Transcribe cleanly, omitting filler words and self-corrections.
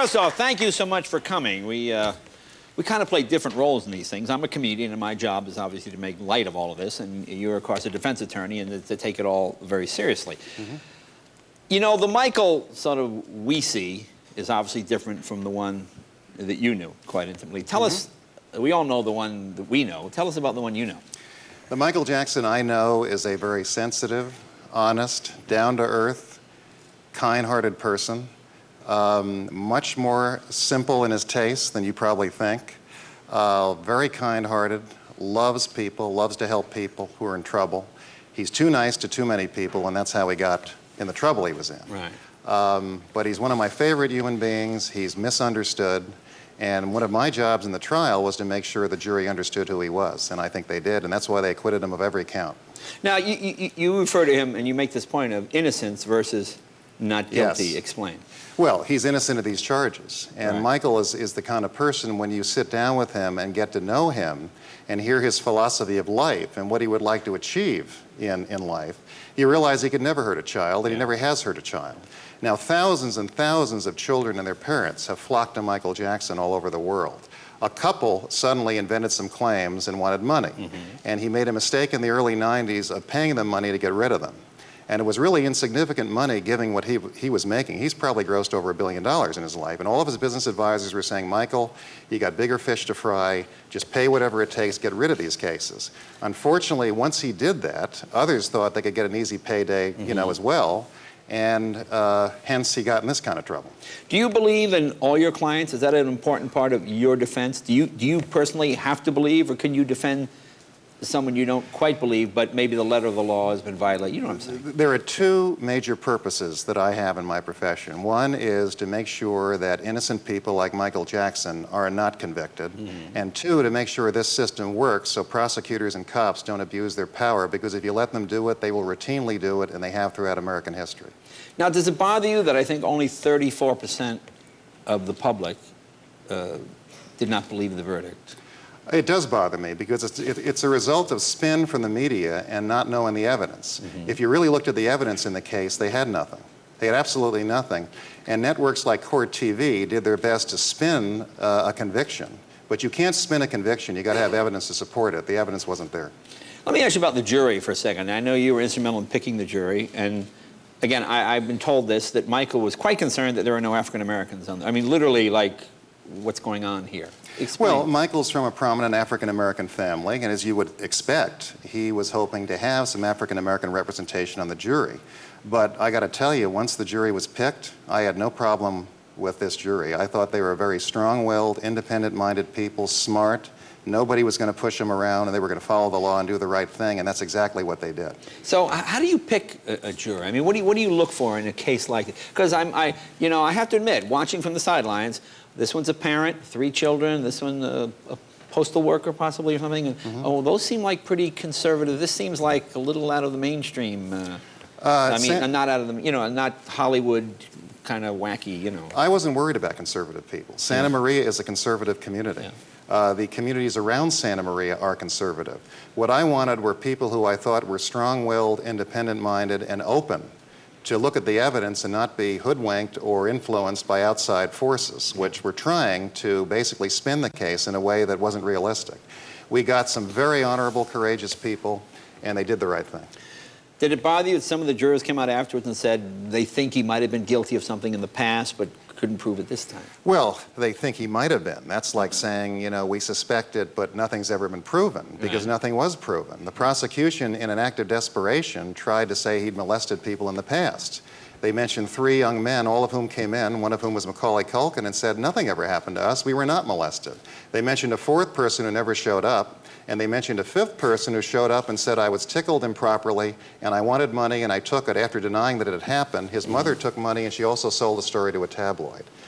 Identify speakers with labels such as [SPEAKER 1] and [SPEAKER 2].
[SPEAKER 1] First off, thank you so much for coming. We kind of play different roles in these things. I'm a comedian, and my job is obviously to make light of all of this, and you're, of course, a defense attorney, and to take it all very seriously. Mm-hmm. You know, the Michael sort of we see is obviously different from the one that you knew quite intimately. Tell us, we all know the one that we know. Tell us about the one you know.
[SPEAKER 2] The Michael Jackson I know is a very sensitive, honest, down-to-earth, kind-hearted person. Much more simple in his tastes than you probably think. Very kind-hearted, loves people, loves to help people who are in trouble. He's too nice to too many people, and that's how he got in the trouble he was in.
[SPEAKER 1] Right.
[SPEAKER 2] But he's one of my favorite human beings. He's misunderstood. And one of my jobs in the trial was to make sure the jury understood who he was, and I think they did, and that's why they acquitted him of every count.
[SPEAKER 1] Now, you refer to him, and you make this point of innocence versus not guilty.
[SPEAKER 2] Yes.
[SPEAKER 1] Explain.
[SPEAKER 2] Well, he's innocent of these charges, and
[SPEAKER 1] right.
[SPEAKER 2] Michael is the kind of person, when you sit down with him and get to know him and hear his philosophy of life and what he would like to achieve in life, you realize he could never hurt a child, and he never has hurt a child. Now, thousands and thousands of children and their parents have flocked to Michael Jackson all over the world. A couple suddenly invented some claims and wanted money, and he made a mistake in the early 90s of paying them money to get rid of them. And it was really insignificant money given what he was making. He's probably grossed over $1 billion in his life, and all of his business advisors were saying, Michael, you got bigger fish to fry, just pay whatever it takes, get rid of these cases. Unfortunately, once he did that, others thought they could get an easy payday, you know, as well, and hence he got in this kind of trouble.
[SPEAKER 1] Do you believe in all your clients? Is that an important part of your defense? Do you personally have to believe, or can you defend someone you don't quite believe, but maybe the letter of the law has been violated? You know what I'm saying?
[SPEAKER 2] There are two major purposes that I have in my profession. One is to make sure that innocent people like Michael Jackson are not convicted, and two, to make sure this system works so prosecutors and cops don't abuse their power, because if you let them do it, they will routinely do it, and they have throughout American history.
[SPEAKER 1] Now, does it bother you that I think only 34% of the public did not believe the verdict?
[SPEAKER 2] It does bother me, because it's a result of spin from the media and not knowing the evidence. If you really looked at the evidence in the case, they had nothing. They had absolutely nothing. And networks like Court TV did their best to spin a conviction. But you can't spin a conviction. You've got to have evidence to support it. The evidence wasn't there.
[SPEAKER 1] Let me ask you about the jury for a second. I know you were instrumental in picking the jury, and again, I've been told this, that Michael was quite concerned that there are no African Americans on there. I mean, literally, like, what's going on here? Explain.
[SPEAKER 2] Well, Michael's from a prominent African-American family, and as you would expect, he was hoping to have some African-American representation on the jury. But I got to tell you, once the jury was picked, I had no problem with this jury. I thought they were very strong-willed, independent-minded people, smart. Nobody was going to push them around, and they were going to follow the law and do the right thing, and that's exactly what they did.
[SPEAKER 1] So how do you pick a juror? I mean, what do you look for in a case like this? Because I have to admit, watching from the sidelines, this one's a parent, 3 children, this one a postal worker possibly or something, and oh, those seem like pretty conservative. This seems like a little out of the mainstream. I mean, not out of the, not Hollywood kind of wacky,
[SPEAKER 2] I wasn't worried about conservative people. Santa Maria is a conservative community. The communities around Santa Maria are conservative. What I wanted were people who I thought were strong-willed, independent-minded, and open to look at the evidence and not be hoodwinked or influenced by outside forces, which were trying to basically spin the case in a way that wasn't realistic. We got some very honorable, courageous people, and they did the right thing.
[SPEAKER 1] Did it bother you that some of the jurors came out afterwards and said they think he might have been guilty of something in the past, but couldn't prove it this time? Well,
[SPEAKER 2] they think he might have been. That's like saying, we suspect it, but nothing's ever been proven, because nothing was proven. The prosecution, in an act of desperation, tried to say he'd molested people in the past. They mentioned 3 young men, all of whom came in, one of whom was Macaulay Culkin, and said, nothing ever happened to us, we were not molested. They mentioned a 4th person who never showed up, and they mentioned a 5th person who showed up and said, I was tickled improperly, and I wanted money, and I took it after denying that it had happened. His mother took money, and she also sold the story to a tabloid.